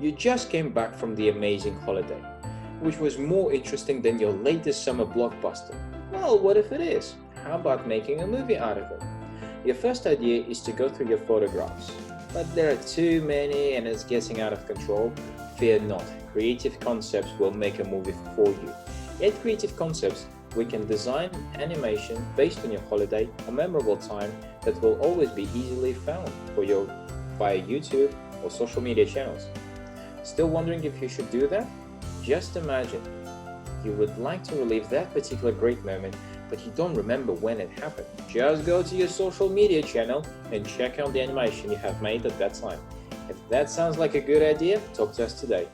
You just came back from the amazing holiday, which was more interesting than your latest summer blockbuster. Well, what if it is? How about making a movie out of it? Your first idea is to go through your photographs, but there are too many and it's getting out of control. Fear not, Creative Concepts will make a movie for you. At Creative Concepts, we can design animation based on your holiday or memorable time that will always be easily found for you via YouTube or social media channels. Still wondering if you should do that? Just imagine you would like to relive that particular great moment, but you don't remember when it happened. Just go to your social media channel and check out the animation you have made at that time. If that sounds like a good idea, talk to us today.